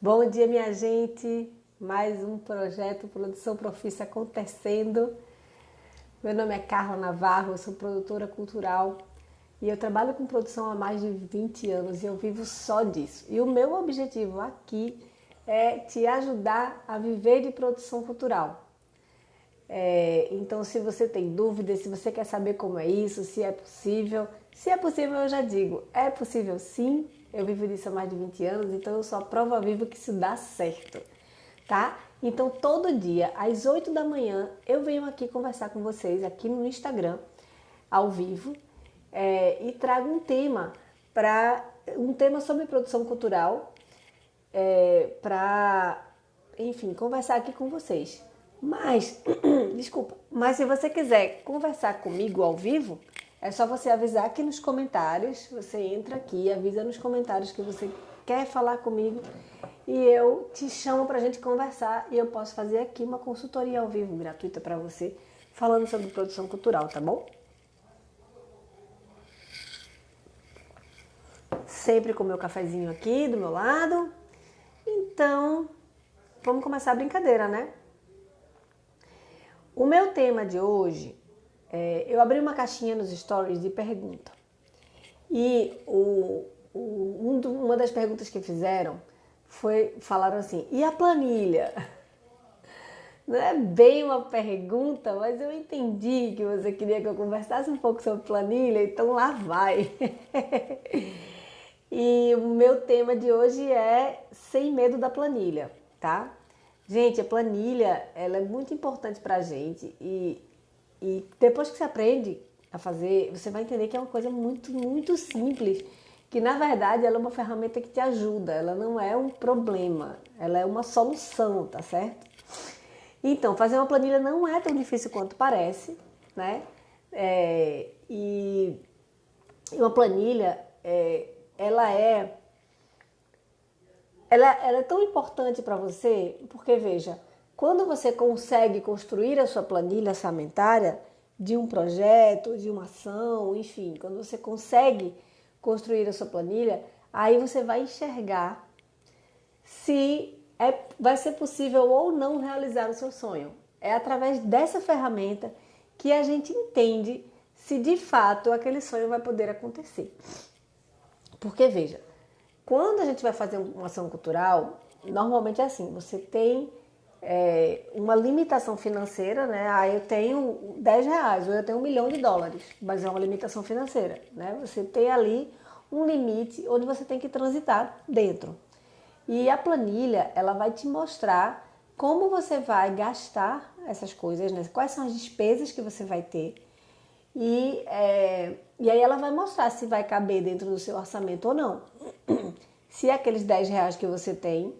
Bom dia, minha gente. Mais um projeto Produção Profissa acontecendo. Meu nome é Carla Navarro, eu sou produtora cultural e eu trabalho com produção há mais de 20 anos e eu vivo só disso. E o meu objetivo aqui é te ajudar a viver de produção cultural. Então, se você tem dúvidas, se você quer saber como é isso, se é possível eu já digo, é possível sim, eu vivo disso há mais de 20 anos, então eu sou a prova viva que isso dá certo, tá? Então, todo dia, às 8 da manhã, eu venho aqui conversar com vocês, aqui no Instagram, ao vivo, e trago um tema sobre produção cultural, para, enfim, conversar aqui com vocês. Mas, desculpa, mas se você quiser conversar comigo ao vivo, é só você avisar aqui nos comentários, você entra aqui, avisa nos comentários que você quer falar comigo e eu te chamo pra gente conversar e eu posso fazer aqui uma consultoria ao vivo gratuita para você, falando sobre produção cultural, tá bom? Sempre com o meu cafezinho aqui do meu lado. Então, vamos começar a brincadeira, né? O meu tema de hoje, eu abri uma caixinha nos stories de pergunta. E uma das perguntas que fizeram falaram assim, e a planilha? Não é bem uma pergunta, mas eu entendi que você queria que eu conversasse um pouco sobre planilha, então lá vai. E o meu tema de hoje é sem medo da planilha, tá? Gente, a planilha, ela é muito importante pra gente e depois que você aprende a fazer, você vai entender que é uma coisa muito, muito simples, que na verdade ela é uma ferramenta que te ajuda, ela não é um problema, ela é uma solução, tá certo? Então, fazer uma planilha não é tão difícil quanto parece, né? E uma planilha, ela é ela é tão importante para você, porque veja, quando você consegue construir a sua planilha orçamentária de um projeto, de uma ação, enfim, quando você consegue construir a sua planilha, aí você vai enxergar se vai ser possível ou não realizar o seu sonho. É através dessa ferramenta que a gente entende se de fato aquele sonho vai poder acontecer. Porque veja, quando a gente vai fazer uma ação cultural, normalmente é assim, você tem uma limitação financeira, né? Eu tenho R$ 10 ou eu tenho US$ 1 milhão, mas é uma limitação financeira, né? Você tem ali um limite onde você tem que transitar dentro. E a planilha, ela vai te mostrar como você vai gastar essas coisas, né? Quais são as despesas que você vai ter. E aí ela vai mostrar se vai caber dentro do seu orçamento ou não. Se aqueles R$ 10 que você tem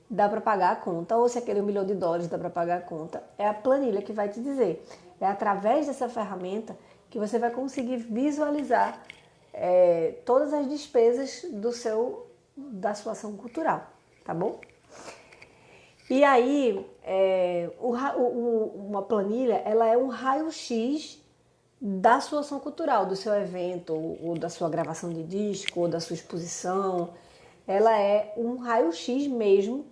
dá para pagar a conta, ou se aquele US$ 1 milhão dá para pagar a conta, é a planilha que vai te dizer. É através dessa ferramenta que você vai conseguir visualizar todas as despesas da sua ação cultural, tá bom? E aí, uma planilha, ela é um raio-x da sua ação cultural, do seu evento, ou da sua gravação de disco, ou da sua exposição. Ela é um raio-x mesmo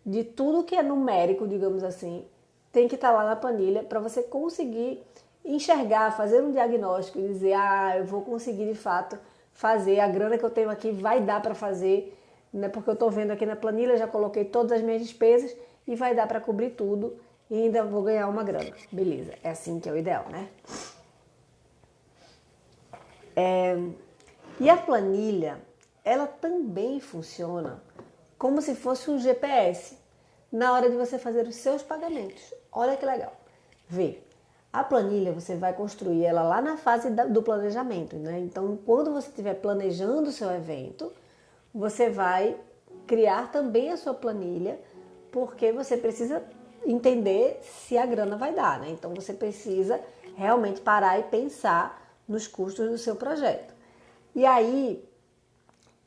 de tudo que é numérico, digamos assim, tem que estar lá na planilha para você conseguir enxergar, fazer um diagnóstico e dizer, eu vou conseguir de fato fazer, a grana que eu tenho aqui vai dar para fazer, né? Porque eu estou vendo aqui na planilha, já coloquei todas as minhas despesas e vai dar para cobrir tudo e ainda vou ganhar uma grana. Beleza, é assim que é o ideal, né? E a planilha, ela também funciona como se fosse um GPS na hora de você fazer os seus pagamentos. Olha que legal. Vê, a planilha você vai construir ela lá na fase do planejamento, né? Então, quando você estiver planejando o seu evento, você vai criar também a sua planilha, porque você precisa entender se a grana vai dar, né? Então, você precisa realmente parar e pensar nos custos do seu projeto. E aí,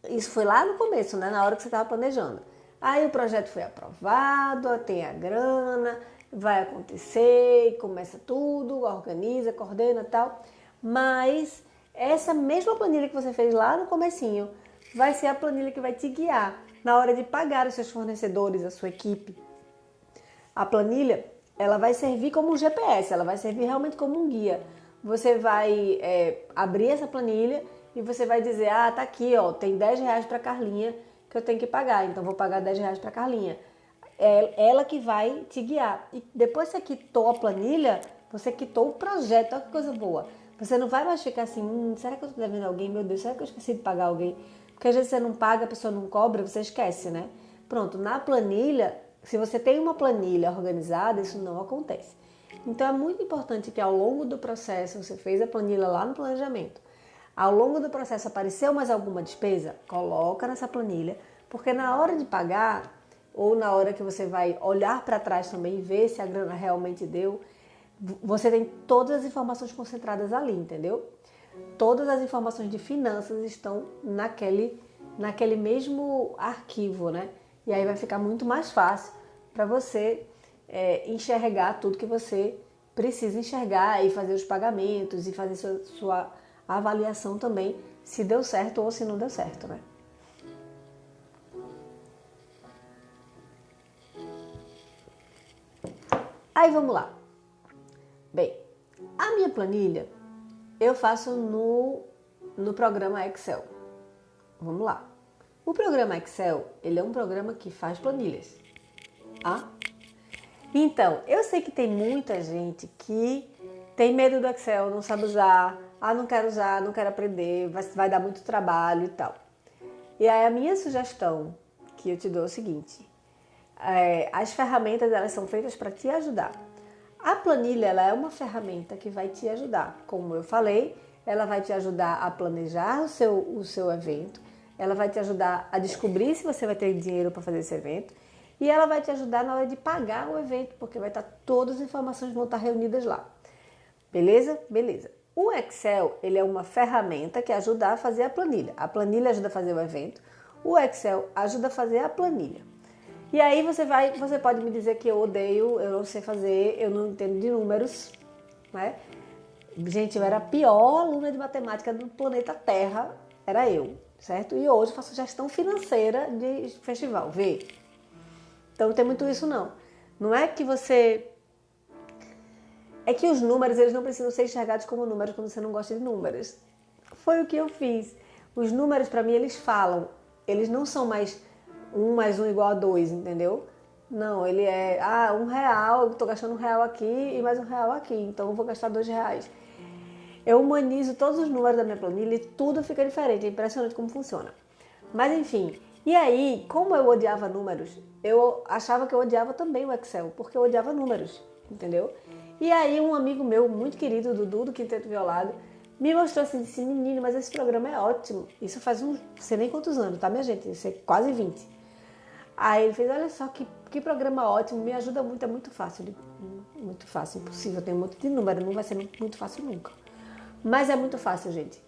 isso foi lá no começo, né? Na hora que você estava planejando. Aí o projeto foi aprovado, tem a grana, vai acontecer, começa tudo, organiza, coordena e tal. Mas essa mesma planilha que você fez lá no comecinho vai ser a planilha que vai te guiar na hora de pagar os seus fornecedores, a sua equipe. A planilha, ela vai servir como um GPS, ela vai servir realmente como um guia. Você vai abrir essa planilha e você vai dizer, tá aqui, ó, tem R$10 para Carlinha que eu tenho que pagar, então vou pagar R$10 para Carlinha. É ela que vai te guiar. E depois que você quitou a planilha, você quitou o projeto, olha que coisa boa. Você não vai mais ficar assim, será que eu estou devendo alguém? Meu Deus, será que eu esqueci de pagar alguém? Porque às vezes você não paga, a pessoa não cobra, você esquece, né? Pronto, na planilha, se você tem uma planilha organizada, isso não acontece. Então é muito importante que ao longo do processo, você fez a planilha lá no planejamento, ao longo do processo apareceu mais alguma despesa, coloca nessa planilha, porque na hora de pagar, ou na hora que você vai olhar para trás também e ver se a grana realmente deu, você tem todas as informações concentradas ali, entendeu? Todas as informações de finanças estão naquele mesmo arquivo, né? E aí vai ficar muito mais fácil para você enxergar tudo que você precisa enxergar e fazer os pagamentos e fazer sua avaliação também, se deu certo ou se não deu certo, né? Aí vamos lá. Bem, a minha planilha eu faço no programa Excel. Vamos lá. O programa Excel, ele é um programa que faz planilhas. Então, eu sei que tem muita gente que tem medo do Excel, não sabe usar, não quero usar, não quero aprender, vai dar muito trabalho e tal. E aí a minha sugestão que eu te dou é o seguinte, as ferramentas elas são feitas para te ajudar. A planilha ela é uma ferramenta que vai te ajudar. Como eu falei, ela vai te ajudar a planejar o seu evento, ela vai te ajudar a descobrir se você vai ter dinheiro para fazer esse evento e ela vai te ajudar na hora de pagar o evento, porque vai estar todas as informações vão estar reunidas lá. Beleza? Beleza. O Excel ele é uma ferramenta que ajuda a fazer a planilha. A planilha ajuda a fazer o evento, o Excel ajuda a fazer a planilha. E aí você pode me dizer que eu odeio, eu não sei fazer, eu não entendo de números, né? Gente, eu era a pior aluna de matemática do planeta Terra, era eu, certo? E hoje faço gestão financeira de festival, vê? Então não tem muito isso não. Não é que você... É que os números, eles não precisam ser enxergados como números quando você não gosta de números. Foi o que eu fiz. Os números, para mim, eles falam. Eles não são mais 1 mais 1 igual a 2, entendeu? Não, ele é, R$1, eu tô gastando R$1 aqui e mais R$1 aqui, então eu vou gastar R$2. Eu humanizo todos os números da minha planilha e tudo fica diferente, é impressionante como funciona. Mas enfim, e aí, como eu odiava números, eu achava que eu odiava também o Excel, porque eu odiava números, entendeu? E aí um amigo meu, muito querido, Dudu, do Quinteto Violado, me mostrou assim, disse, menino, mas esse programa é ótimo. Isso faz não sei nem quantos anos, tá, minha gente? Isso é quase 20. Aí ele fez, olha só que programa ótimo, me ajuda muito, é muito fácil. Muito fácil, impossível, tem um monte de número, não vai ser muito fácil nunca. Mas é muito fácil, gente.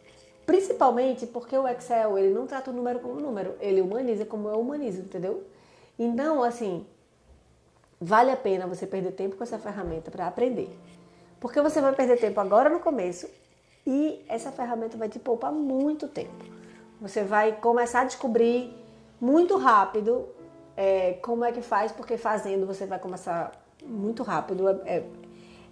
Principalmente porque o Excel, ele não trata o número como número, ele humaniza como eu humanizo, entendeu? Então, assim, vale a pena você perder tempo com essa ferramenta para aprender. Porque você vai perder tempo agora no começo e essa ferramenta vai te poupar muito tempo. Você vai começar a descobrir muito rápido como é que faz, porque fazendo você vai começar muito rápido.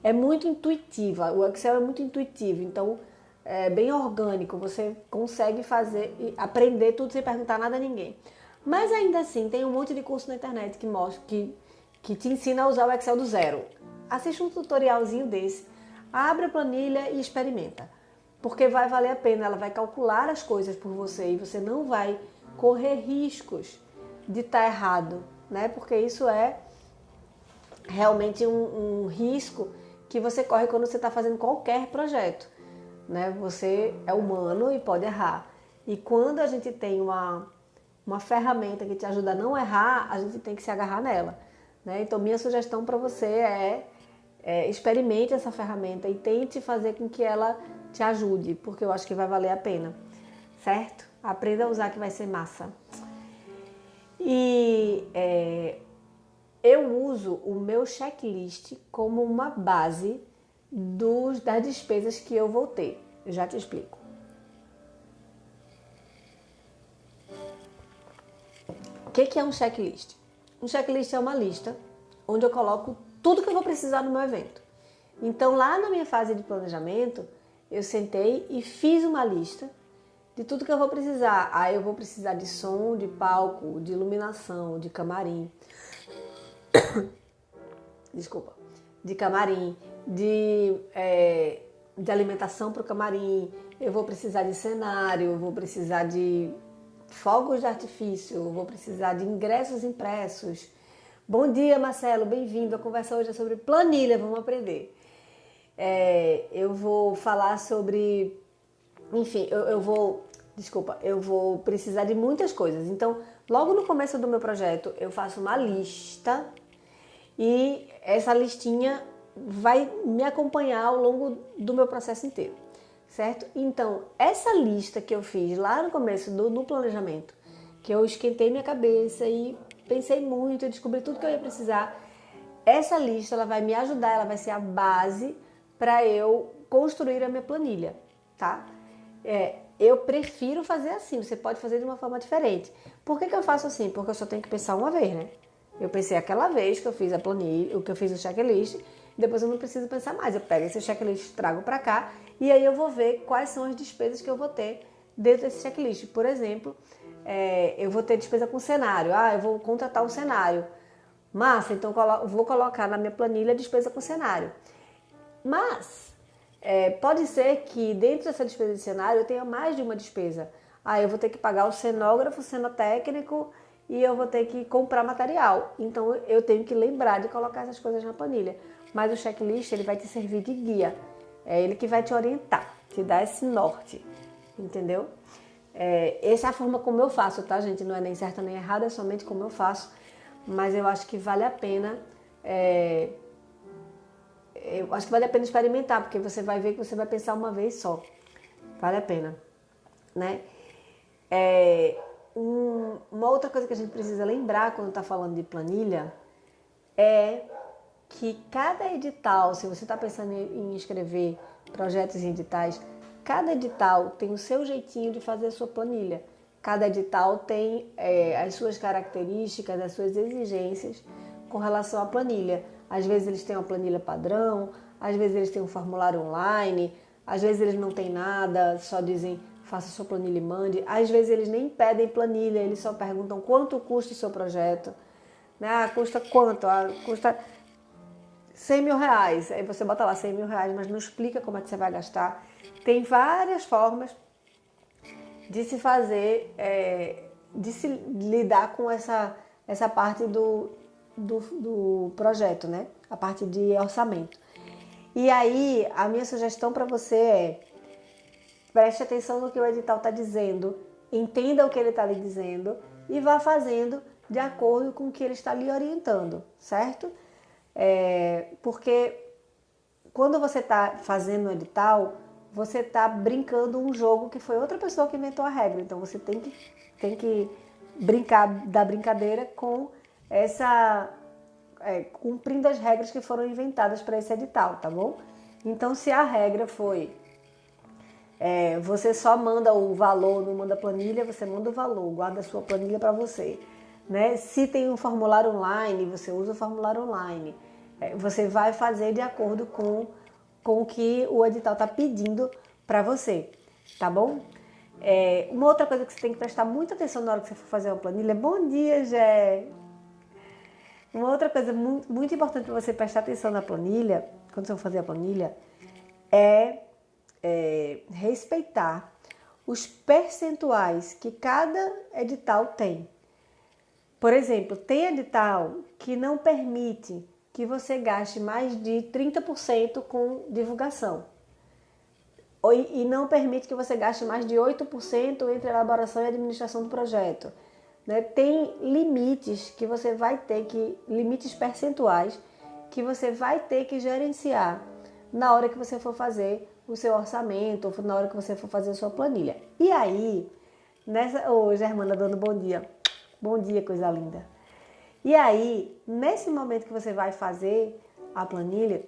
É muito intuitiva, o Excel é muito intuitivo, então é bem orgânico, você consegue fazer e aprender tudo sem perguntar nada a ninguém. Mas ainda assim, tem um monte de curso na internet que mostra que te ensina a usar o Excel do zero. Assiste um tutorialzinho desse, abre a planilha e experimenta. Porque vai valer a pena, ela vai calcular as coisas por você e você não vai correr riscos de estar errado, né? Porque isso é realmente um risco que você corre quando você está fazendo qualquer projeto, né? Você é humano e pode errar. E quando a gente tem uma ferramenta que te ajuda a não errar, a gente tem que se agarrar nela, né? Então, minha sugestão para você experimente essa ferramenta e tente fazer com que ela te ajude, porque eu acho que vai valer a pena, certo? Aprenda a usar que vai ser massa. E eu uso o meu checklist como uma base das despesas que eu vou ter. Eu já te explico. que é um checklist? Um checklist é uma lista onde eu coloco tudo que eu vou precisar no meu evento. Então, lá na minha fase de planejamento, eu sentei e fiz uma lista de tudo que eu vou precisar. Aí eu vou precisar de som, de palco, de iluminação, de camarim. Desculpa. De camarim, de alimentação para o camarim. Eu vou precisar de cenário, eu vou precisar de fogos de artifício, eu vou precisar de ingressos impressos. Bom dia, Marcelo, bem-vindo. A conversa hoje é sobre planilha, vamos aprender. Eu vou falar sobre... Enfim, eu vou precisar de muitas coisas. Então, logo no começo do meu projeto, eu faço uma lista e essa listinha vai me acompanhar ao longo do meu processo inteiro, certo? Então, essa lista que eu fiz lá no começo do planejamento, que eu esquentei minha cabeça e pensei muito, eu descobri tudo que eu ia precisar, essa lista ela vai me ajudar, ela vai ser a base para eu construir a minha planilha, tá? Eu prefiro fazer assim, você pode fazer de uma forma diferente. Por que eu faço assim? Porque eu só tenho que pensar uma vez, né? Eu pensei aquela vez que eu fiz a planilha, que eu fiz o checklist, depois eu não preciso pensar mais. Eu pego esse checklist, trago para cá e aí eu vou ver quais são as despesas que eu vou ter dentro desse checklist. Por exemplo, eu vou ter despesa com cenário. Eu vou contratar um cenário. Massa, então vou colocar na minha planilha despesa com cenário. Mas pode ser que dentro dessa despesa de cenário eu tenha mais de uma despesa. Eu vou ter que pagar o cenógrafo, o cenotécnico e eu vou ter que comprar material. Então eu tenho que lembrar de colocar essas coisas na planilha. Mas o checklist ele vai te servir de guia. É ele que vai te orientar, te dar esse norte, entendeu? Essa é a forma como eu faço, tá, gente? Não é nem certa nem errada, é somente como eu faço. Mas eu acho que vale a pena... eu acho que vale a pena experimentar, porque você vai ver que você vai pensar uma vez só. Vale a pena, né? Uma outra coisa que a gente precisa lembrar quando está falando de planilha é que cada edital, se você está pensando em escrever projetos em editais, cada edital tem o seu jeitinho de fazer a sua planilha. Cada edital tem as suas características, as suas exigências com relação à planilha. Às vezes eles têm uma planilha padrão, às vezes eles têm um formulário online, às vezes eles não têm nada, só dizem faça sua planilha e mande. Às vezes eles nem pedem planilha, eles só perguntam quanto custa o seu projeto. Né? Custa quanto? Custa 100 mil reais. Aí você bota lá 100 mil reais, mas não explica como é que você vai gastar. Tem várias formas de se fazer, de se lidar com essa parte do projeto, né? A parte de orçamento. E aí, a minha sugestão para você é: preste atenção no que o edital está dizendo, entenda o que ele está lhe dizendo e vá fazendo de acordo com o que ele está lhe orientando, certo? Porque quando você está fazendo um edital, você está brincando um jogo que foi outra pessoa que inventou a regra. Então você tem que brincar da brincadeira com cumprindo as regras que foram inventadas para esse edital, tá bom? Então, se a regra foi você só manda o valor, não manda planilha, você manda o valor, guarda a sua planilha para você. Né? Se tem um formulário online, você usa o formulário online. Você vai fazer de acordo com o que o edital está pedindo para você, tá bom? Uma outra coisa que você tem que prestar muita atenção na hora que você for fazer uma planilha. Bom dia, Gé! Uma outra coisa muito, muito importante para você prestar atenção na planilha, quando você for fazer a planilha, é respeitar os percentuais que cada edital tem. Por exemplo, tem edital que não permite que você gaste mais de 30% com divulgação. E não permite que você gaste mais de 8% entre elaboração e administração do projeto. Né? Tem limites que você vai ter limites percentuais que você vai ter que gerenciar na hora que você for fazer o seu orçamento, ou na hora que você for fazer a sua planilha. E aí, Germana dando bom dia. Bom dia, coisa linda. E aí, nesse momento que você vai fazer a planilha,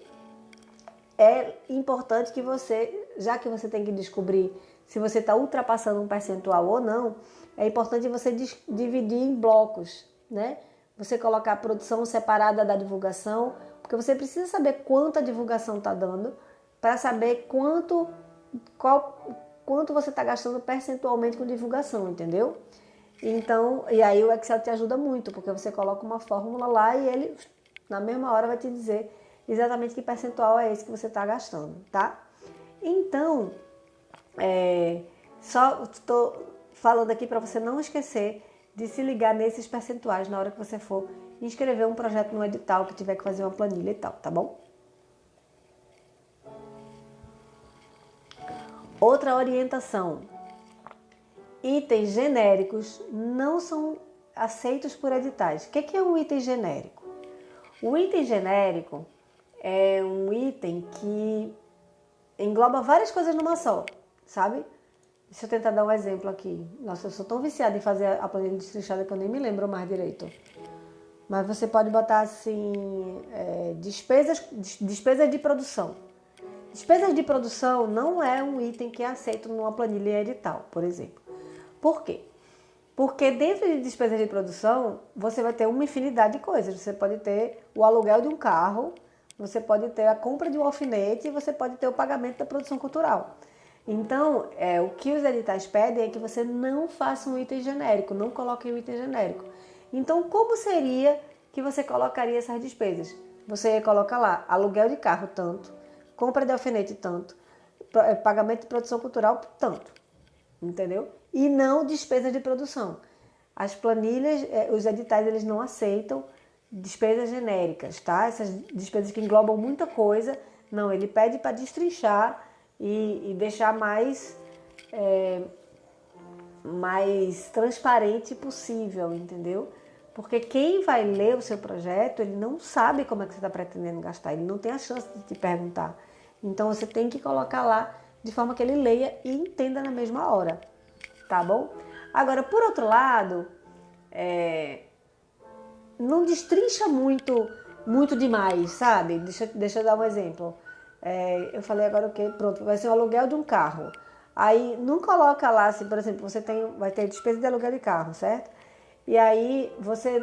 é importante que você, já que você tem que descobrir se você está ultrapassando um percentual ou não, é importante você dividir em blocos, né? Você colocar a produção separada da divulgação, porque você precisa saber quanto a divulgação está dando para saber quanto você está gastando percentualmente com divulgação, entendeu? Então, e aí o Excel te ajuda muito, porque você coloca uma fórmula lá e ele, na mesma hora, vai te dizer exatamente que percentual é esse que você está gastando, tá? Então, só estou falando aqui para você não esquecer de se ligar nesses percentuais na hora que você for inscrever um projeto no edital, que tiver que fazer uma planilha e tal, tá bom? Outra orientação. Itens genéricos não são aceitos por editais. O que é um item genérico? O item genérico é um item que engloba várias coisas numa só, sabe? Deixa eu tentar dar um exemplo aqui. Nossa, eu sou tão viciada em fazer a planilha destrinchada que eu nem me lembro mais direito. Mas você pode botar assim, despesas de produção. Despesas de produção não é um item que é aceito numa planilha edital, por exemplo. Por quê? Porque dentro de despesas de produção, você vai ter uma infinidade de coisas. Você pode ter o aluguel de um carro, você pode ter a compra de um alfinete e você pode ter o pagamento da produção cultural. Então, o que os editais pedem é que você não faça um item genérico, não coloque um item genérico. Então, como seria que você colocaria essas despesas? Você ia colocar lá aluguel de carro tanto, compra de alfinete tanto, pagamento de produção cultural tanto, entendeu? E não despesa de produção. As planilhas, os editais, eles não aceitam despesas genéricas, tá? Essas despesas que englobam muita coisa, não, ele pede para destrinchar e deixar mais transparente possível, entendeu? Porque quem vai ler o seu projeto, ele não sabe como é que você está pretendendo gastar, ele não tem a chance de te perguntar. Então você tem que colocar lá de forma que ele leia e entenda na mesma hora, tá bom? Agora, por outro lado, não destrincha muito demais, sabe? Deixa eu dar um exemplo. Eu falei agora o quê? Pronto, vai ser o aluguel de um carro. Aí não coloca lá, assim, por exemplo, vai ter despesa de aluguel de carro, certo? E aí você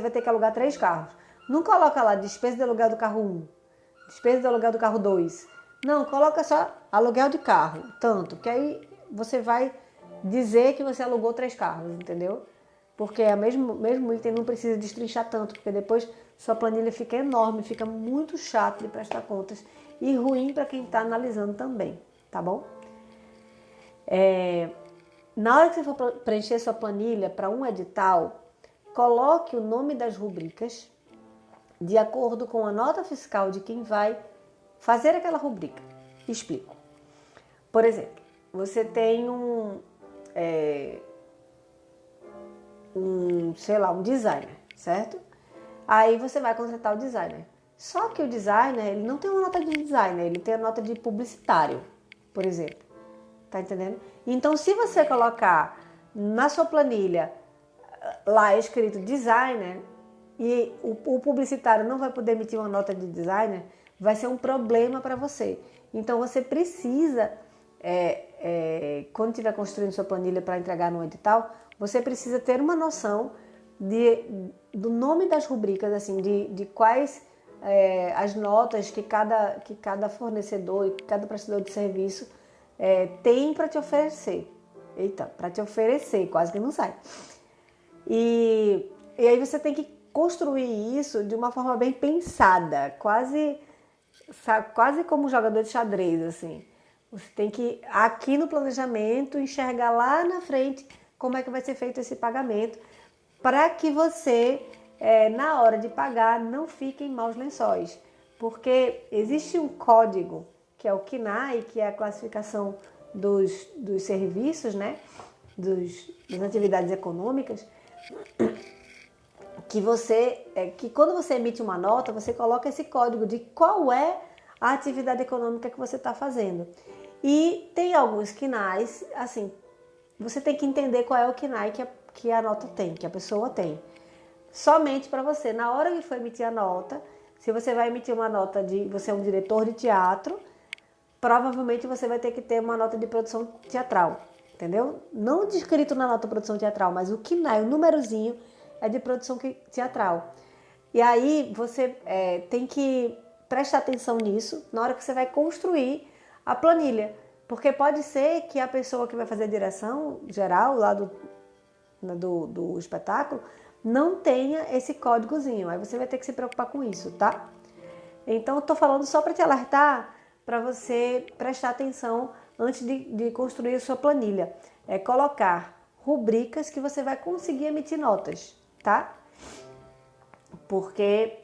vai ter que alugar 3 carros. Não coloca lá despesa de aluguel do carro 1, despesa de aluguel do carro 2. Não, coloca só aluguel de carro, tanto, que aí você vai dizer que você alugou 3 carros, entendeu? Porque mesmo item não precisa destrinchar tanto, porque depois sua planilha fica enorme, fica muito chato de prestar contas e ruim para quem está analisando também, tá bom? Na hora que você for preencher sua planilha para um edital, coloque o nome das rubricas de acordo com a nota fiscal de quem vai fazer aquela rubrica. Explico. Por exemplo, você tem um designer, certo? Aí você vai contratar o designer. Só que o designer, ele não tem uma nota de designer, ele tem a nota de publicitário, por exemplo. Tá entendendo? Então, se você colocar na sua planilha lá escrito designer e o publicitário não vai poder emitir uma nota de designer, vai ser um problema para você. Então, você precisa, quando estiver construindo sua planilha para entregar no edital, você precisa ter uma noção do nome das rubricas, assim, de quais as notas que cada fornecedor e cada prestador de serviço tem para te oferecer. Eita, para te oferecer, quase que não sai. E aí você tem que construir isso de uma forma bem pensada, quase como um jogador de xadrez, assim. Você tem que, aqui no planejamento, enxergar lá na frente como é que vai ser feito esse pagamento, para que você, na hora de pagar, não fique em maus lençóis. Porque existe um código, que é o KNAI, que é a classificação dos serviços, né? Das atividades econômicas, que quando você emite uma nota, você coloca esse código de qual é a atividade econômica que você está fazendo. E tem alguns KNAIs, assim, você tem que entender qual é o KNAI que a nota tem, que a pessoa tem. Somente para você, na hora que for emitir a nota, se você vai emitir uma nota você é um diretor de teatro, provavelmente você vai ter que ter uma nota de produção teatral. entendeu? Não descrito na nota de produção teatral, mas o KNAI, o númerozinho, é de produção teatral. E aí você tem que prestar atenção nisso na hora que você vai construir a planilha. Porque pode ser que a pessoa que vai fazer a direção geral lá do espetáculo não tenha esse códigozinho. Aí você vai ter que se preocupar com isso, tá? Então eu tô falando só para te alertar, para você prestar atenção antes de construir a sua planilha. É colocar rubricas que você vai conseguir emitir notas, tá? Porque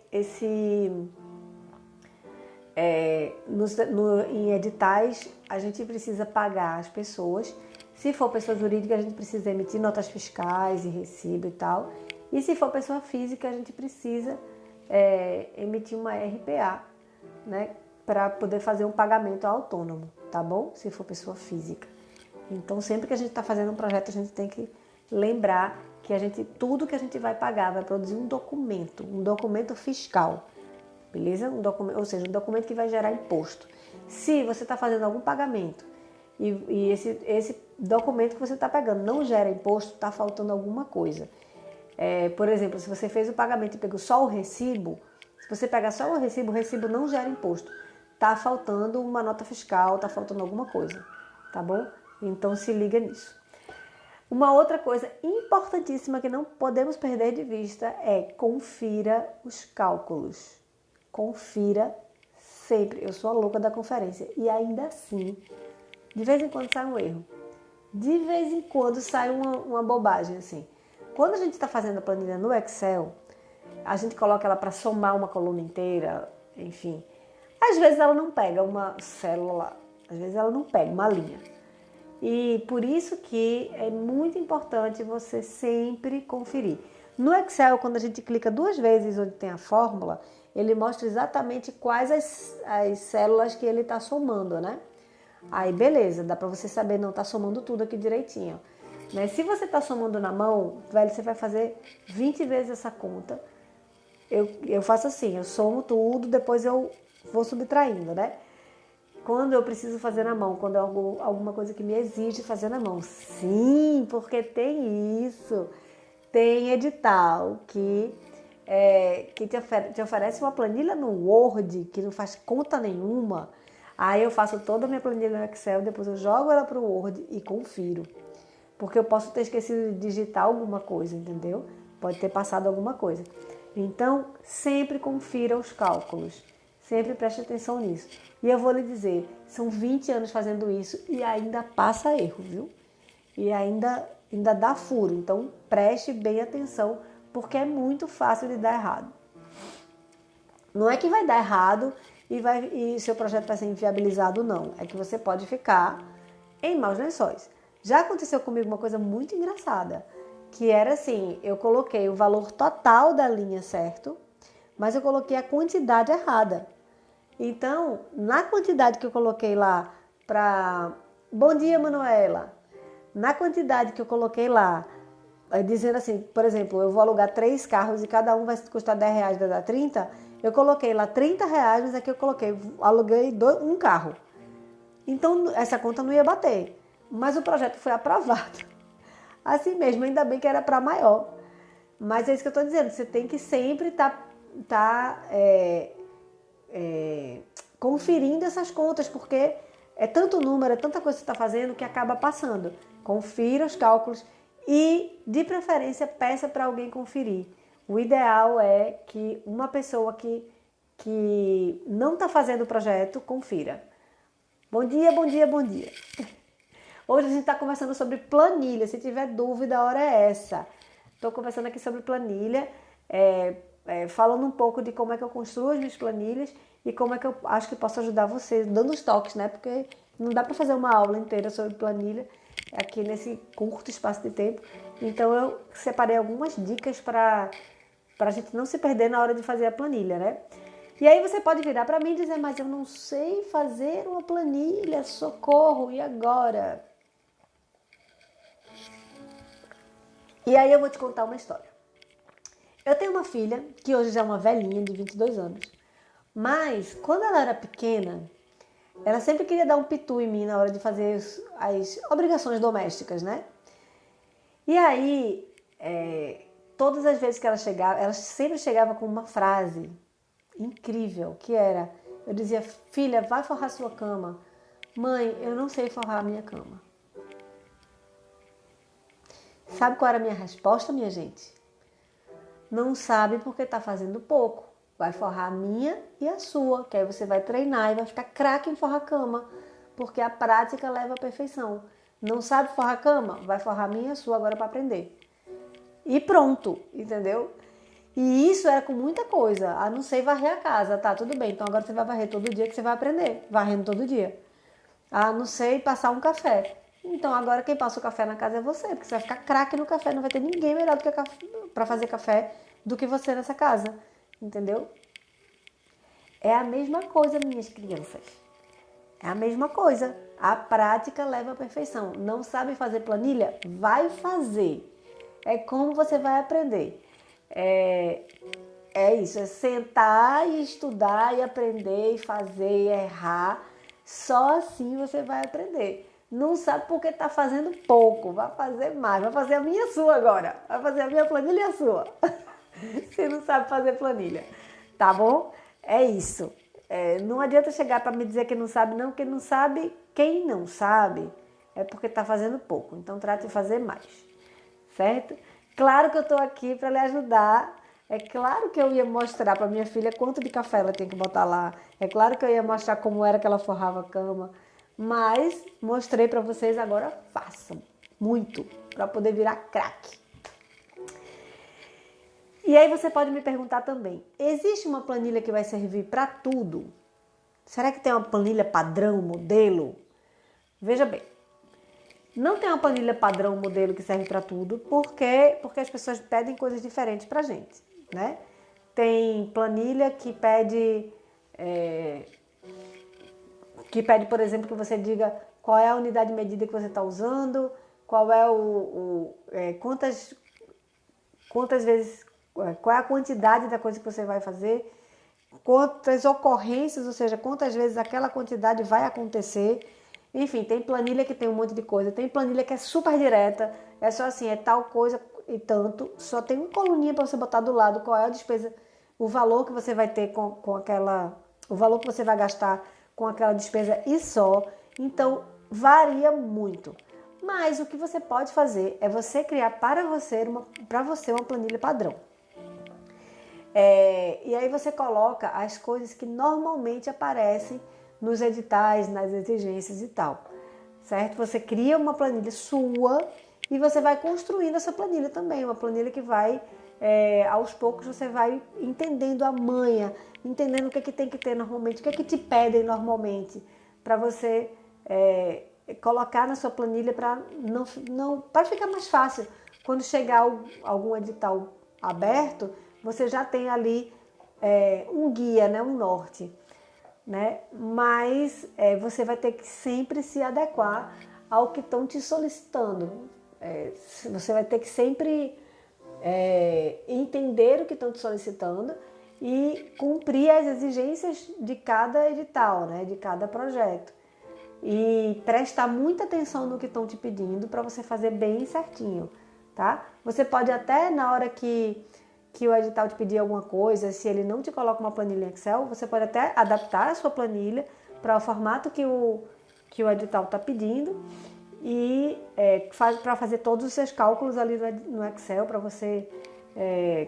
em editais a gente precisa pagar as pessoas. Se for pessoa jurídica, a gente precisa emitir notas fiscais e recibo e tal. E se for pessoa física, a gente precisa emitir uma RPA, né, para poder fazer um pagamento autônomo, tá bom? Se for pessoa física. Então, sempre que a gente está fazendo um projeto, a gente tem que lembrar que tudo que a gente vai pagar vai produzir um documento fiscal, beleza? Ou seja, um documento que vai gerar imposto. Se você está fazendo algum pagamento e esse documento que você está pegando não gera imposto, está faltando alguma coisa. Por exemplo, se você fez o pagamento e pegou só o recibo, se você pegar só o recibo não gera imposto. Está faltando uma nota fiscal, está faltando alguma coisa, tá bom? Então se liga nisso. Uma outra coisa importantíssima que não podemos perder de vista é confira os cálculos. Confira sempre. Eu sou a louca da conferência e ainda assim, de vez em quando sai um erro. De vez em quando sai uma bobagem assim. Quando a gente está fazendo a planilha no Excel, a gente coloca ela para somar uma coluna inteira, enfim. Às vezes ela não pega uma célula lá, às vezes ela não pega uma linha. E por isso que é muito importante você sempre conferir. No Excel, quando a gente clica 2 vezes onde tem a fórmula, ele mostra exatamente quais as células que ele está somando, né? Aí beleza, dá para você saber, não está somando tudo aqui direitinho. Né? Se você está somando na mão, velho, você vai fazer 20 vezes essa conta. Eu faço assim, eu somo tudo, depois eu vou subtraindo, né? Quando eu preciso fazer na mão, quando é alguma coisa que me exige fazer na mão. Sim, porque tem isso. Tem edital que te oferece uma planilha no Word que não faz conta nenhuma. Aí eu faço toda a minha planilha no Excel, depois eu jogo ela para o Word e confiro. Porque eu posso ter esquecido de digitar alguma coisa, entendeu? Pode ter passado alguma coisa. Então, sempre confira os cálculos. Sempre preste atenção nisso. E eu vou lhe dizer, são 20 anos fazendo isso e ainda passa erro, viu? E ainda dá furo. Então, preste bem atenção, porque é muito fácil de dar errado. Não é que vai dar errado e seu projeto vai ser inviabilizado, não. É que você pode ficar em maus lençóis. Já aconteceu comigo uma coisa muito engraçada, que era assim, eu coloquei o valor total da linha certo, mas eu coloquei a quantidade errada. Então, na quantidade que eu coloquei lá para bom dia, Manuela, na quantidade que eu coloquei lá, dizendo assim, por exemplo, eu vou alugar 3 carros e cada um vai custar R$10, vai dar 30, eu coloquei lá R$30, mas aqui eu aluguei um carro. Então, essa conta não ia bater, mas o projeto foi aprovado. Assim mesmo, ainda bem que era para maior. Mas é isso que eu estou dizendo, você tem que sempre estar conferindo essas contas, porque é tanto número, é tanta coisa que você está fazendo que acaba passando. Confira os cálculos e, de preferência, peça para alguém conferir. O ideal é que uma pessoa que não está fazendo o projeto, confira. Bom dia, bom dia, bom dia. Hoje a gente está conversando sobre planilha. Se tiver dúvida, a hora é essa. Estou conversando aqui sobre planilha, falando um pouco de como é que eu construo as minhas planilhas e como é que eu acho que posso ajudar vocês, dando os toques, né? Porque não dá para fazer uma aula inteira sobre planilha aqui nesse curto espaço de tempo. Então eu separei algumas dicas para a gente não se perder na hora de fazer a planilha, né? E aí você pode virar para mim e dizer, mas eu não sei fazer uma planilha, socorro, e agora? E aí eu vou te contar uma história. Eu tenho uma filha, que hoje já é uma velhinha de 22 anos, mas quando ela era pequena, ela sempre queria dar um pitu em mim na hora de fazer as obrigações domésticas, né? E aí, todas as vezes que ela chegava, ela sempre chegava com uma frase incrível, que era, eu dizia, filha, vai forrar sua cama. Mãe, eu não sei forrar a minha cama. Sabe qual era a minha resposta, minha gente? Não sabe porque está fazendo pouco. Vai forrar a minha e a sua, que aí você vai treinar e vai ficar craque em forrar cama, porque a prática leva à perfeição. Não sabe forrar cama? Vai forrar a minha e a sua agora para aprender. E pronto, entendeu? E isso era com muita coisa. Ah, não sei varrer a casa, tá, tudo bem. Então agora você vai varrer todo dia que você vai aprender, varrendo todo dia. Ah, não sei passar um café. Então agora quem passa o café na casa é você, porque você vai ficar craque no café, não vai ter ninguém melhor do que para fazer café do que você nessa casa, entendeu? É a mesma coisa, minhas crianças. É a mesma coisa. A prática leva à perfeição. Não sabe fazer planilha? Vai fazer. É como você vai aprender. É isso, é sentar e estudar e aprender e fazer e errar. Só assim você vai aprender. Não sabe porque está fazendo pouco, vai fazer mais, vai fazer a minha e a sua agora. Vai fazer a minha planilha e a sua. Você não sabe fazer planilha, tá bom? É isso. Não adianta chegar para me dizer que não sabe, não, porque não sabe, quem não sabe é porque está fazendo pouco. Então trate de fazer mais, certo? Claro que eu estou aqui para lhe ajudar. É claro que eu ia mostrar para minha filha quanto de café ela tem que botar lá. É claro que eu ia mostrar como era que ela forrava a cama. Mas mostrei para vocês, agora façam muito para poder virar craque. E aí você pode me perguntar também, existe uma planilha que vai servir para tudo? Será que tem uma planilha padrão, modelo? Veja bem, não tem uma planilha padrão, modelo que serve para tudo, porque as pessoas pedem coisas diferentes para a gente, né? Tem planilha que pede, por exemplo, que você diga qual é a unidade de medida que você está usando, qual é quantas vezes, qual é a quantidade da coisa que você vai fazer, quantas ocorrências, ou seja, quantas vezes aquela quantidade vai acontecer. Enfim, tem planilha que tem um monte de coisa, tem planilha que é super direta, é só assim, é tal coisa e tanto, só tem uma coluninha para você botar do lado qual é a despesa, o valor que você vai ter com aquela, o valor que você vai gastar com aquela despesa e só. Então, varia muito. Mas o que você pode fazer é você criar para você uma planilha padrão. E aí você coloca as coisas que normalmente aparecem nos editais, nas exigências e tal, certo? Você cria uma planilha sua e você vai construindo essa planilha também, uma planilha que vai, aos poucos você vai entendendo a manha, entendendo o que é que tem que ter normalmente, o que é que te pedem normalmente, para você colocar na sua planilha para para ficar mais fácil. Quando chegar algum edital aberto, você já tem ali um guia, né, um norte, né? Mas você vai ter que sempre se adequar ao que estão te solicitando. Você vai ter que sempre entender o que estão te solicitando e cumprir as exigências de cada edital, né, de cada projeto. E prestar muita atenção no que estão te pedindo para você fazer bem certinho, tá? Você pode até, na hora que o edital te pedir alguma coisa, se ele não te coloca uma planilha em Excel, você pode até adaptar a sua planilha para o formato que o edital está pedindo e para fazer todos os seus cálculos ali no Excel, para você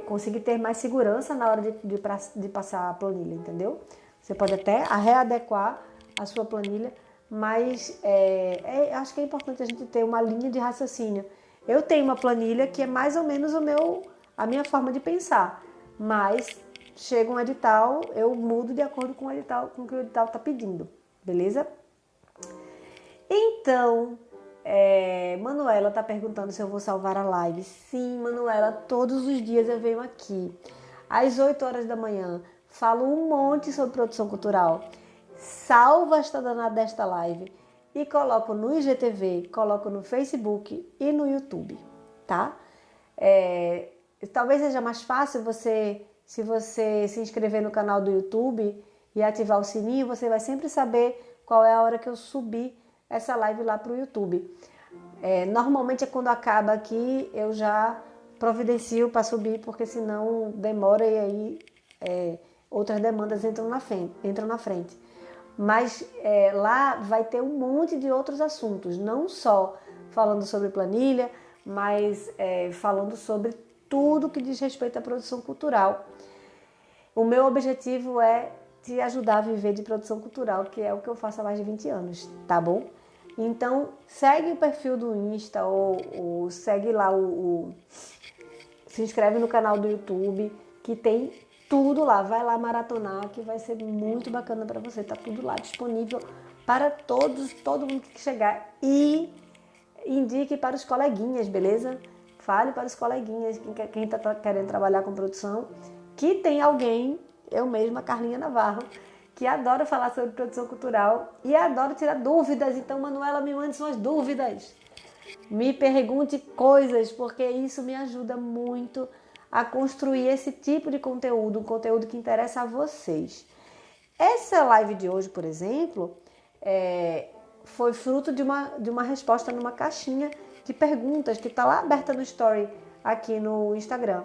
conseguir ter mais segurança na hora de passar a planilha, entendeu? Você pode até readequar a sua planilha, mas acho que é importante a gente ter uma linha de raciocínio. Eu tenho uma planilha que é mais ou menos a minha forma de pensar, mas chega um edital, eu mudo de acordo com o que o edital está pedindo, beleza? Então, Manuela está perguntando se eu vou salvar a live. Sim, Manuela, todos os dias eu venho aqui, às 8 horas da manhã, falo um monte sobre produção cultural, salvo esta danada desta live e coloco no IGTV, coloco no Facebook e no YouTube, tá? Talvez seja mais fácil se você se inscrever no canal do YouTube e ativar o sininho, você vai sempre saber qual é a hora que eu subir essa live lá para o YouTube. Normalmente é quando acaba aqui, eu já providencio para subir, porque senão demora e aí outras demandas entram na frente. Mas lá vai ter um monte de outros assuntos, não só falando sobre planilha, mas falando sobre tudo que diz respeito à produção cultural. O meu objetivo é te ajudar a viver de produção cultural, que é o que eu faço há mais de 20 anos, tá bom? Então, segue o perfil do Insta ou segue lá se inscreve no canal do YouTube, que tem tudo lá. Vai lá maratonar, que vai ser muito bacana para você. Tá tudo lá disponível para todo mundo que chegar. E indique para os coleguinhas, beleza? Fale para os coleguinhas, quem está querendo trabalhar com produção, que tem alguém, eu mesma, Carlinha Navarro, que adora falar sobre produção cultural e adora tirar dúvidas. Então, Manuela, me mande suas dúvidas. Me pergunte coisas, porque isso me ajuda muito a construir esse tipo de conteúdo, um conteúdo que interessa a vocês. Essa live de hoje, por exemplo, foi fruto de uma resposta numa caixinha de perguntas que está lá aberta no story aqui no Instagram.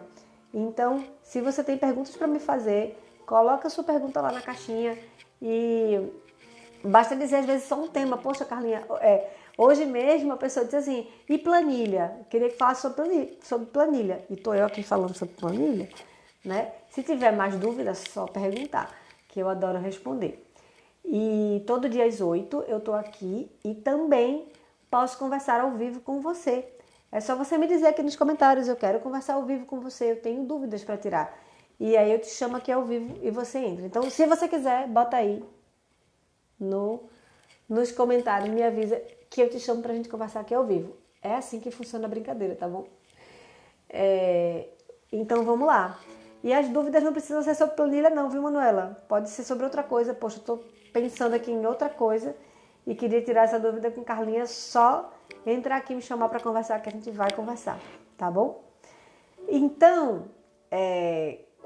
Então, se você tem perguntas para me fazer, coloca a sua pergunta lá na caixinha e basta dizer às vezes só um tema. Poxa, Carlinha, hoje mesmo a pessoa disse assim, e planilha? Queria que falasse sobre planilha. E estou eu aqui falando sobre planilha, né? Se tiver mais dúvidas, só perguntar, que eu adoro responder. E todo dia às 8 eu estou aqui e também posso conversar ao vivo com você. É só você me dizer aqui nos comentários, eu quero conversar ao vivo com você, eu tenho dúvidas para tirar. E aí eu te chamo aqui ao vivo e você entra. Então, se você quiser, bota aí nos comentários, me avisa que eu te chamo pra gente conversar aqui ao vivo. É assim que funciona a brincadeira, tá bom? Então vamos lá. E as dúvidas não precisam ser sobre planilha não, viu, Manuela? Pode ser sobre outra coisa. Poxa, eu tô pensando aqui em outra coisa e queria tirar essa dúvida com Carlinha. Só entrar aqui e me chamar para conversar, que a gente vai conversar, tá bom? Então,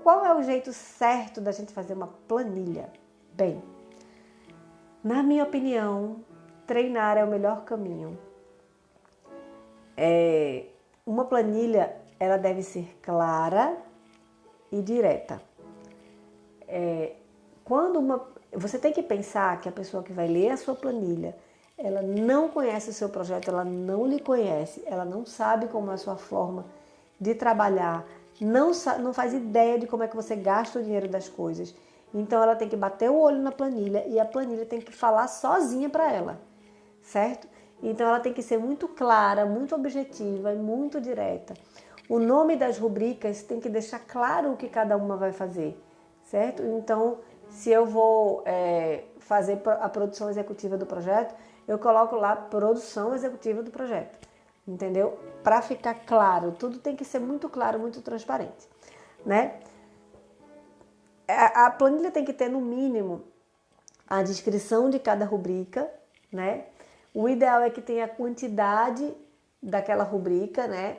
qual é o jeito certo da gente fazer uma planilha? Bem, na minha opinião, treinar é o melhor caminho. Uma planilha, ela deve ser clara e direta. Você tem que pensar que a pessoa que vai ler a sua planilha, ela não conhece o seu projeto, ela não lhe conhece, ela não sabe como é a sua forma de trabalhar, não faz ideia de como é que você gasta o dinheiro das coisas. Então ela tem que bater o olho na planilha e a planilha tem que falar sozinha para ela, certo? Então ela tem que ser muito clara, muito objetiva e muito direta. O nome das rubricas tem que deixar claro o que cada uma vai fazer, certo? Então, se eu vou fazer a produção executiva do projeto, eu coloco lá produção executiva do projeto, entendeu? Para ficar claro, tudo tem que ser muito claro, muito transparente, né? A planilha tem que ter, no mínimo, a descrição de cada rubrica, né? O ideal é que tenha a quantidade daquela rubrica, né?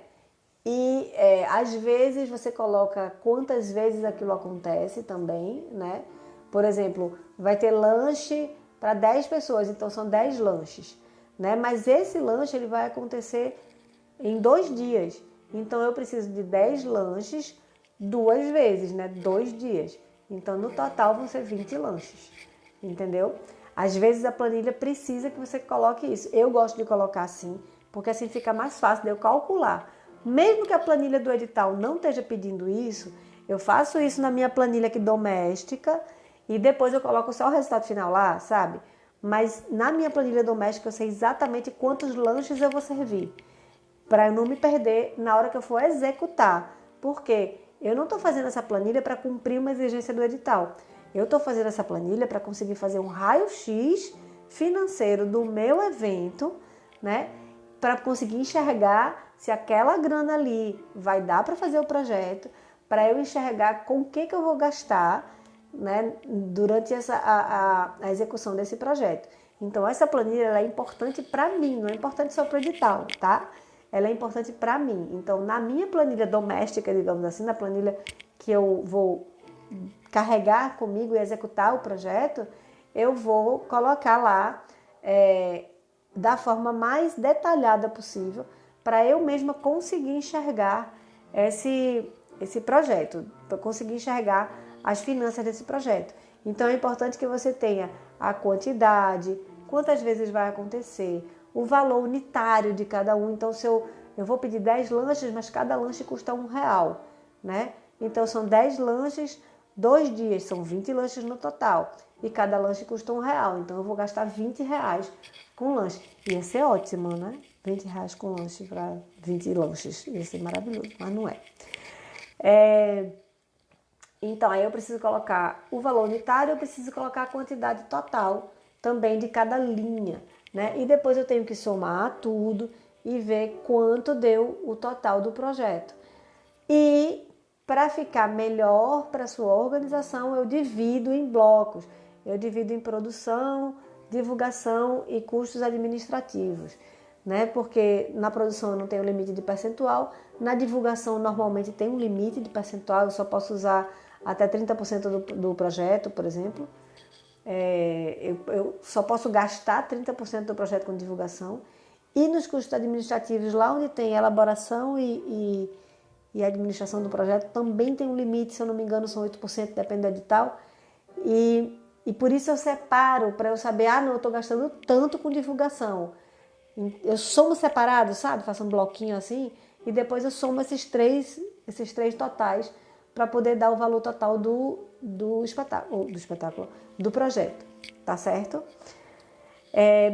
E às vezes você coloca quantas vezes aquilo acontece também, né? Por exemplo, vai ter lanche para 10 pessoas, então são 10 lanches, né? Mas esse lanche ele vai acontecer em 2 dias. Então eu preciso de 10 lanches 2 vezes, né? 2 dias. Então no total vão ser 20 lanches, entendeu? Às vezes a planilha precisa que você coloque isso. Eu gosto de colocar assim, porque assim fica mais fácil de eu calcular. Mesmo que a planilha do edital não esteja pedindo isso, eu faço isso na minha planilha aqui doméstica e depois eu coloco só o resultado final lá, sabe? Mas na minha planilha doméstica eu sei exatamente quantos lanches eu vou servir, para eu não me perder na hora que eu for executar. Por quê? Eu não estou fazendo essa planilha para cumprir uma exigência do edital. Eu estou fazendo essa planilha para conseguir fazer um raio-x financeiro do meu evento, né? Para conseguir enxergar se aquela grana ali vai dar para fazer o projeto, para eu enxergar com o que eu vou gastar, né, durante a execução desse projeto. Então, essa planilha ela é importante para mim, não é importante só para o edital, tá? Ela é importante para mim. Então, na minha planilha doméstica, digamos assim, na planilha que eu vou carregar comigo e executar o projeto, eu vou colocar lá da forma mais detalhada possível para eu mesma conseguir enxergar esse projeto, para conseguir enxergar as finanças desse projeto. Então é importante que você tenha a quantidade, quantas vezes vai acontecer, o valor unitário de cada um. Então, se eu vou pedir 10 lanches, mas cada lanche custa R$1, né? Então, são 10 lanches, 2 dias, são 20 lanches no total. E cada lanche custa R$1. Então, eu vou gastar R$20 com lanche. Ia ser ótimo, né? R$20 com lanche para 20 lanches. Ia ser maravilhoso, mas não é. Então, aí eu preciso colocar o valor unitário, eu preciso colocar a quantidade total também de cada linha, né? E depois eu tenho que somar tudo e ver quanto deu o total do projeto. E para ficar melhor para a sua organização, eu divido em blocos. Eu divido em produção, divulgação e custos administrativos, né? Porque na produção eu não tenho limite de percentual, na divulgação normalmente tem um limite de percentual, eu só posso usar até 30% do projeto, por exemplo. Eu só posso gastar 30% do projeto com divulgação. E nos custos administrativos, lá onde tem elaboração e administração do projeto, também tem um limite, se eu não me engano, são 8%, depende do edital. E por isso eu separo, para eu saber, não, eu estou gastando tanto com divulgação. Eu somo separado, sabe? Faço um bloquinho assim, e depois eu somo esses três totais, para poder dar o valor total do espetáculo, do projeto, tá certo?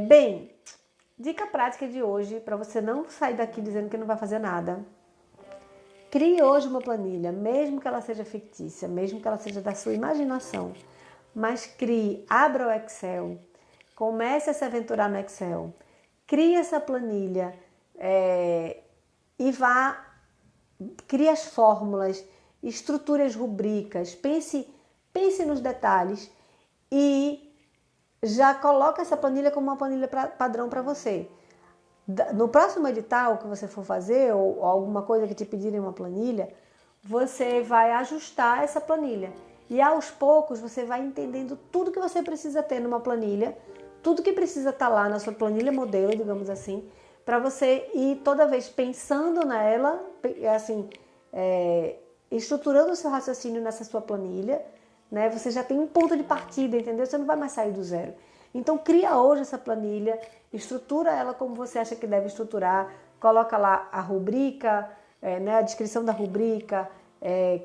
Bem, dica prática de hoje, para você não sair daqui dizendo que não vai fazer nada. Crie hoje uma planilha, mesmo que ela seja fictícia, mesmo que ela seja da sua imaginação, mas crie, abra o Excel, comece a se aventurar no Excel, crie essa planilha crie as fórmulas, estruture as rubricas, pense nos detalhes e já coloque essa planilha como uma planilha padrão para você. No próximo edital que você for fazer ou alguma coisa que te pedirem uma planilha, você vai ajustar essa planilha. E aos poucos você vai entendendo tudo que você precisa ter numa planilha, tudo que precisa estar lá na sua planilha modelo, digamos assim, para você ir toda vez pensando nela, assim, estruturando o seu raciocínio nessa sua planilha, né? Você já tem um ponto de partida, entendeu? Você não vai mais sair do zero. Então, cria hoje essa planilha, estrutura ela como você acha que deve estruturar, coloca lá a rubrica, né, a descrição da rubrica,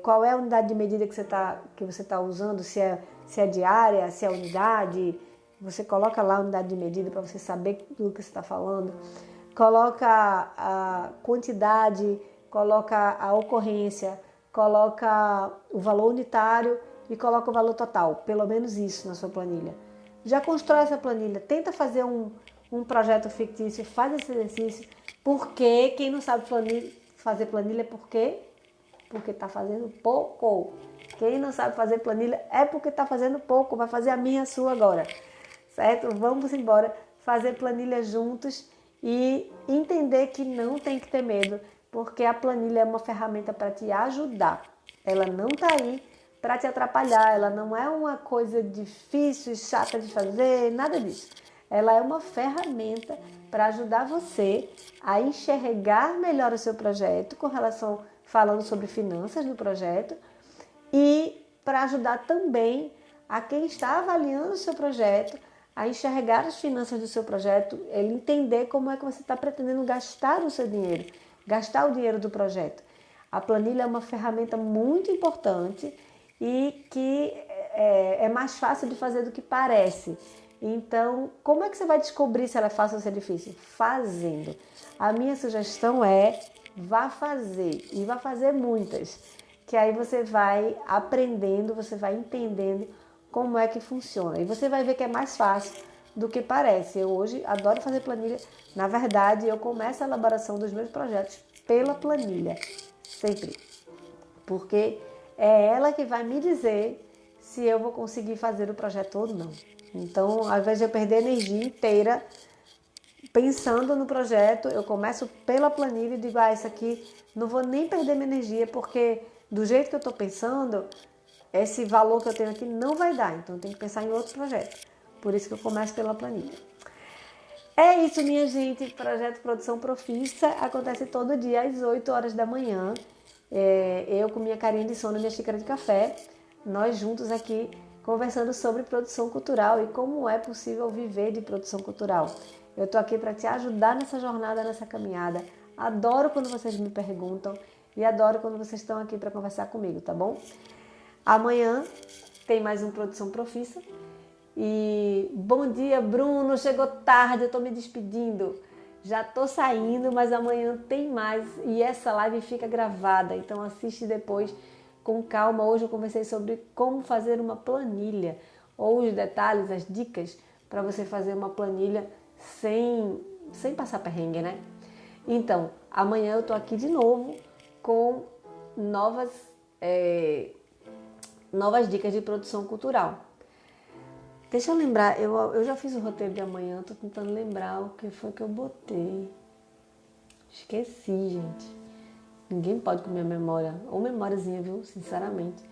qual é a unidade de medida que você tá usando, se é diária, se é unidade, você coloca lá a unidade de medida para você saber do que você está falando, coloca a quantidade, coloca a ocorrência, coloca o valor unitário e coloca o valor total, pelo menos isso na sua planilha. Já constrói essa planilha, tenta fazer um projeto fictício, faz esse exercício, porque quem não sabe fazer planilha, por quê? Porque está fazendo pouco. Quem não sabe fazer planilha é porque está fazendo pouco, vai fazer a minha, a sua agora, certo? Vamos embora fazer planilha juntos e entender que não tem que ter medo, porque a planilha é uma ferramenta para te ajudar, ela não está aí para te atrapalhar, ela não é uma coisa difícil e chata de fazer, nada disso. Ela é uma ferramenta para ajudar você a enxergar melhor o seu projeto falando sobre finanças do projeto e para ajudar também a quem está avaliando o seu projeto a enxergar as finanças do seu projeto, ele entender como é que você está pretendendo gastar o seu dinheiro, gastar o dinheiro do projeto. A planilha é uma ferramenta muito importante e que é mais fácil de fazer do que parece. Então, como é que você vai descobrir se ela é fácil ou se é difícil? Fazendo. A minha sugestão é vá fazer, e vá fazer muitas, que aí você vai aprendendo, você vai entendendo como é que funciona. E você vai ver que é mais fácil do que parece. Eu hoje adoro fazer planilha. Na verdade, eu começo a elaboração dos meus projetos pela planilha, sempre. Porque é ela que vai me dizer se eu vou conseguir fazer o projeto ou não. Então, ao invés de eu perder a energia inteira pensando no projeto, eu começo pela planilha e digo, isso aqui não vou nem perder minha energia, porque do jeito que eu estou pensando, esse valor que eu tenho aqui não vai dar. Então, eu tenho que pensar em outro projeto. Por isso que eu começo pela planilha. É isso, minha gente. Projeto Produção Profissa acontece todo dia às 8 horas da manhã. Eu com minha carinha de sono e minha xícara de café, nós juntos aqui conversando sobre produção cultural e como é possível viver de produção cultural. Eu tô aqui para te ajudar nessa jornada, nessa caminhada. Adoro quando vocês me perguntam e adoro quando vocês estão aqui para conversar comigo, tá bom? Amanhã tem mais um Produção Profissa. E bom dia, Bruno. Chegou tarde, eu tô me despedindo. Já tô saindo, mas amanhã tem mais e essa live fica gravada, então assiste depois com calma. Hoje eu conversei sobre como fazer uma planilha, ou os detalhes, as dicas para você fazer uma planilha sem passar perrengue, né? Então, amanhã eu tô aqui de novo com novas dicas de produção cultural. Deixa eu lembrar, eu já fiz o roteiro de amanhã, tô tentando lembrar o que foi que eu botei. Esqueci, gente. Ninguém pode com minha memória, ou memóriazinha, viu? Sinceramente.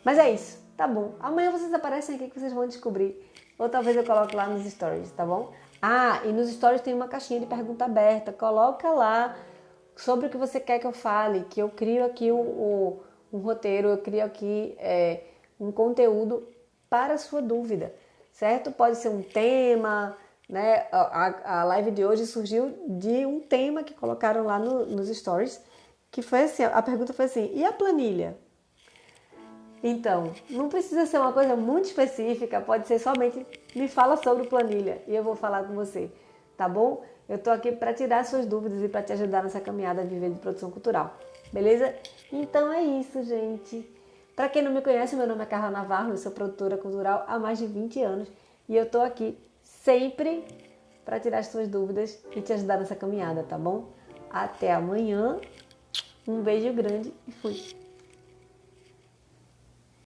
Mas é isso, tá bom. Amanhã vocês aparecem aqui que vocês vão descobrir. Ou talvez eu coloque lá nos stories, tá bom? Ah, e nos stories tem uma caixinha de pergunta aberta. Coloca lá sobre o que você quer que eu fale, que eu crio aqui um roteiro, eu crio aqui um conteúdo para a sua dúvida, certo? Pode ser um tema, né? A live de hoje surgiu de um tema que colocaram lá nos stories, que foi assim, a pergunta foi assim, e a planilha? Então, não precisa ser uma coisa muito específica, pode ser somente me fala sobre planilha e eu vou falar com você, tá bom? Eu tô aqui para tirar suas dúvidas e para te ajudar nessa caminhada a viver de produção cultural, beleza? Então é isso, gente. Para quem não me conhece, meu nome é Carla Navarro, eu sou produtora cultural há mais de 20 anos e eu tô aqui sempre para tirar as suas dúvidas e te ajudar nessa caminhada, tá bom? Até amanhã, um beijo grande e fui!